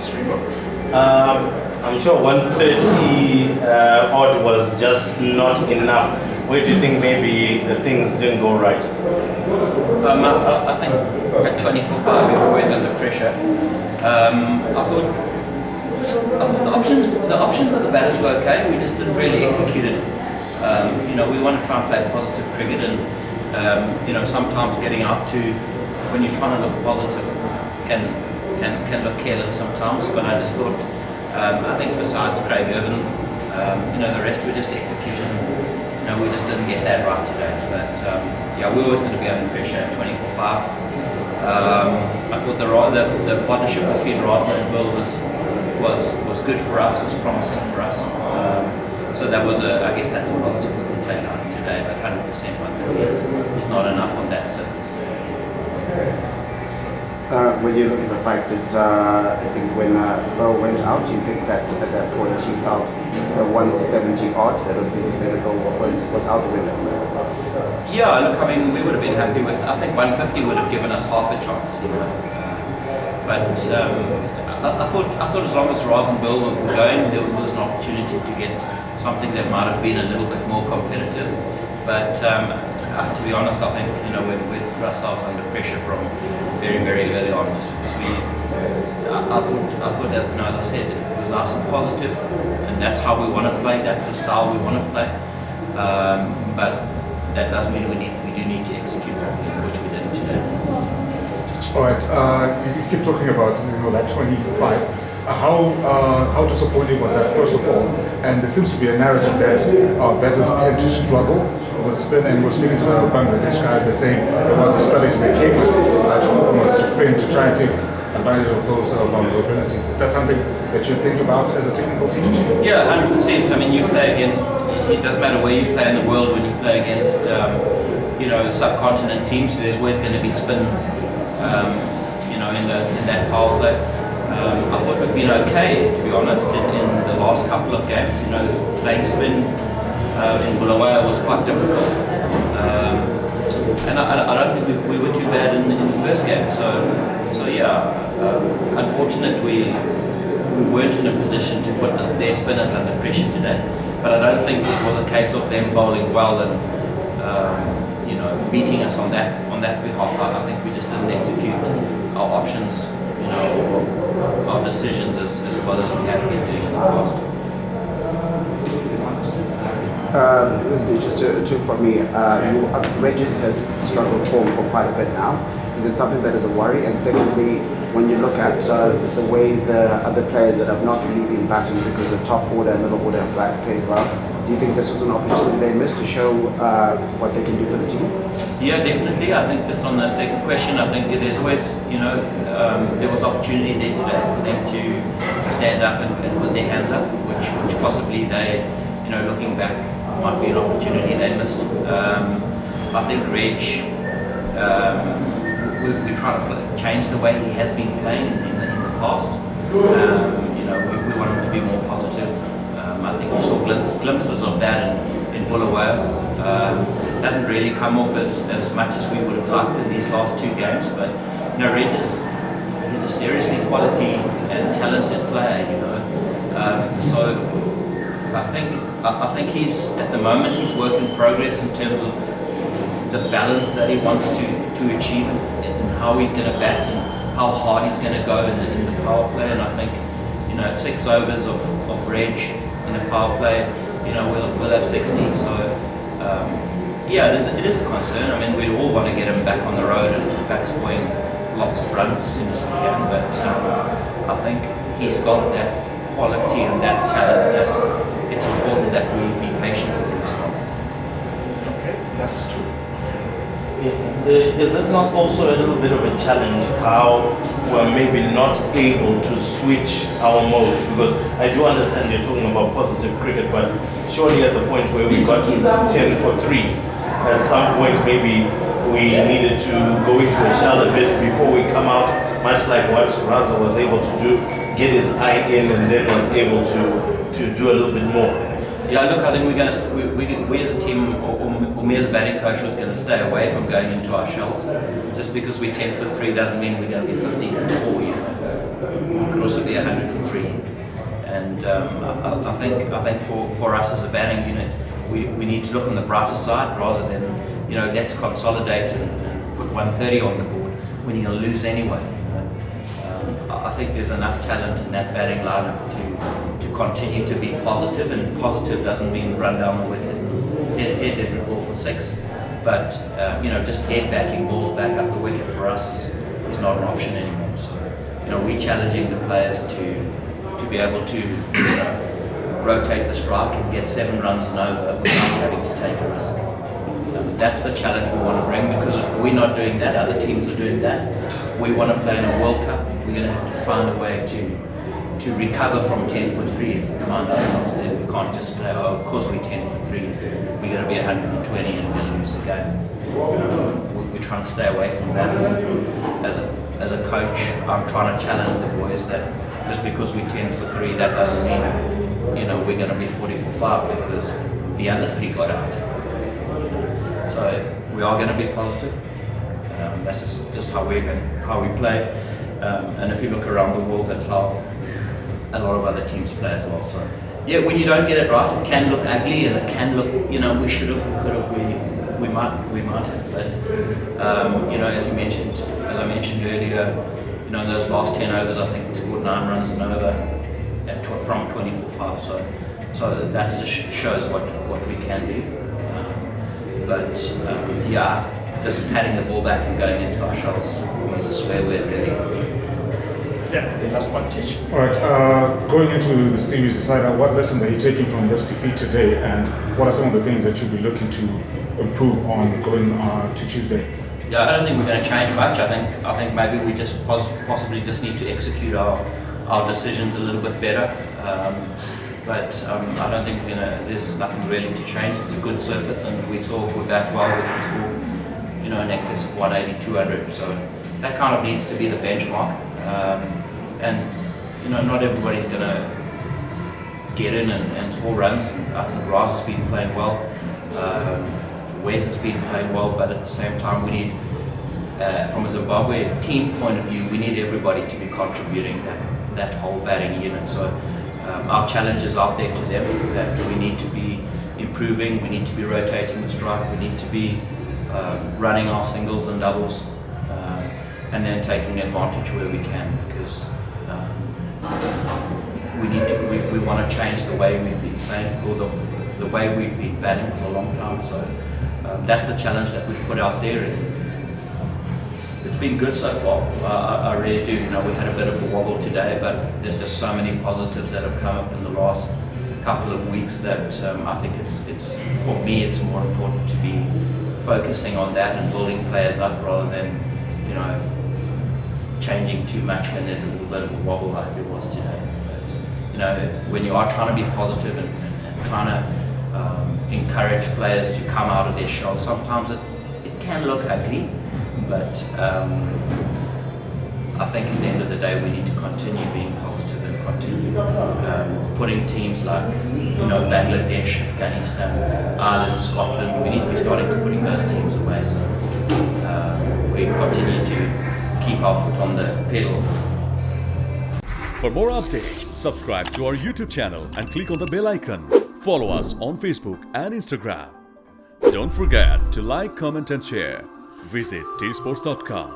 I'm sure 130 odd was just not enough. Where do you think maybe things didn't go right? I think at 24-5 we were always under pressure. I thought the options of the batters were okay. We just didn't really execute it. We want to try and play positive cricket, and sometimes getting out to when you're trying to look positive can look careless sometimes. But I just thought, I think besides Craig Irvin, the rest were just execution. We just didn't get that right today. But we're always going to be under pressure at 24-5. I thought the partnership between Rosner and Bill was good for us, was promising for us. So that was I guess that's a positive we can take out of today, but 100% is not enough on that surface. When you look at the fact that I think when Bill went out, do you think that at that point you felt the 170 odd that would be defendable was out the window? Yeah, look, I mean, we would have been happy with, I think 150 would have given us half a chance, but I thought as long as Ros and Bill were going, there was an opportunity to get something that might have been a little bit more competitive. But to be honest, I think we put ourselves under pressure from very, very early on, just because I thought that, as I said, it was nice and positive, and that's how we want to play. That's the style we want to play. But that does mean we do need to execute, which we didn't today. All right, you keep talking about that 25. How disappointing was that, first of all? And there seems to be a narrative that batters tend to struggle with spin, and we're speaking to the Bangladesh guys. They're saying there was a strategy they came with to open with spin to try and take advantage of those vulnerabilities. Is that something that you think about as a technical team? Yeah, 100%. I mean, you play against. It doesn't matter where you play in the world. When you play against, subcontinent teams, there's always going to be spin. In that power play. I thought we've been okay, to be honest, in the last couple of games. Playing spin in Bulawayo was quite difficult, and I don't think we were too bad in the first game. So unfortunate we weren't in a position to put their spinners under pressure today. But I don't think it was a case of them bowling well and beating us on that behalf. I think we just didn't execute our options, our decisions as well as we had been doing in the past. Just two for me. Regis has struggled form for quite a bit now. Is it something that is a worry? And secondly, when you look at the way the other players that have not really been batting because the top order and middle order have played well, do you think this was an opportunity they missed to show what they can do for the team? Yeah, definitely. I think just on the second question, I think there's always, there was opportunity there today for them to stand up and put their hands up, which possibly they, looking back, might be an opportunity they missed. I think Reg, we try to change the way he has been playing in the past. We want him to be more positive. I think you saw glimpses of that in Bulawayo. Hasn't really come off as much as we would have liked in these last two games, but Reg he's a seriously quality and talented player. So I think he's at the moment he's work in progress in terms of the balance that he wants to achieve and how he's going to bat and how hard he's going to go in the power play. And I think 6 overs of Reg in a power play, we'll have 60. So it is a concern. I mean, we all want to get him back on the road and back scoring lots of runs as soon as we can. But I think he's got that quality and that talent that it's important that we be patient with him as well. Okay, that's true. Is it not also a little bit of a challenge how we're maybe not able to switch our modes? Because I do understand you're talking about positive cricket, but surely at the point where we got to 10 for 3, at some point maybe we needed to go into a shell a bit before we come out, much like what Raza was able to do, get his eye in and then was able to do a little bit more. Yeah, look, I think we as a team, or me as a batting coach, was going to stay away from going into our shells. Just because we're 10 for 3 doesn't mean we're going to be 15 for 4, he could also be 100 for 3. And I think for us as a batting unit, we need to look on the brighter side rather than, let's consolidate and put 130 on the board when you're going to lose anyway. I think there's enough talent in that batting lineup to continue to be positive, and positive doesn't mean run down the wicket and hit every ball for 6. But just dead batting balls back up the wicket for us is not an option anymore. So we're challenging the players to be able to rotate the strike and get 7 runs and over without having to take a risk. That's the challenge we want to bring, because if we're not doing that, other teams are doing that. We want to play in a World Cup. We're going to have to find a way to recover from 10 for 3 if we find ourselves there. We can't just play, of course we're 10 for 3. We're going to be 120 and we're going to lose the game. We're trying to stay away from that. As a coach, I'm trying to challenge the boys that just because we're 10 for 3, that doesn't mean we're going to be 40 for 5 because the other 3 got out. So we are going to be positive. That's just how we play. And if you look around the world, that's how a lot of other teams play as well. So yeah, when you don't get it right, it can look ugly and it can look, we should have, we could have, we might have. But as I mentioned earlier, in those last 10 overs, I think we scored 9 runs and over from 24-5. So that shows what we can do. Just patting the ball back and going into our shots is a swear word, really. Yeah, the last one, Tish. All right, going into the series, Decider, what lessons are you taking from this defeat today, and what are some of the things that you'll be looking to improve on going to Tuesday? Yeah, I don't think we're going to change much. I think maybe we just possibly just need to execute our decisions a little bit better. But I don't think there's nothing really to change. It's a good surface, and we saw if we bat well, we can score in excess of 180, 200. So that kind of needs to be the benchmark. And not everybody's going to get in and score runs. I think Raz has been playing well. Wes has been playing well, but at the same time, we need, from a Zimbabwe team point of view, we need everybody to be contributing that whole batting unit. So our challenge is out there to them that we need to be improving, we need to be rotating the strike, we need to be running our singles and doubles, and then taking advantage where we can, because we want to change the way we've been playing, or the way we've been batting for a long time. So that's the challenge that we've put out there, and it's been good so far. I really do. We had a bit of a wobble today, but there's just so many positives that have come up in the last couple of weeks that I think it's for me it's more important to be focusing on that and building players up rather than changing too much when there's a little bit of a wobble like there was today. But when you are trying to be positive and trying to encourage players to come out of their shell, sometimes it can look ugly, but I think at the end of the day we need to continue being positive and continue putting teams like Bangladesh, Afghanistan, Ireland, Scotland, we need to be starting to putting those teams away. So we continue to keep our foot on the pedal. For more updates, subscribe to our YouTube channel and click on the bell icon. Follow us on Facebook and Instagram. Don't forget to like, comment and share. Visit tsports.com.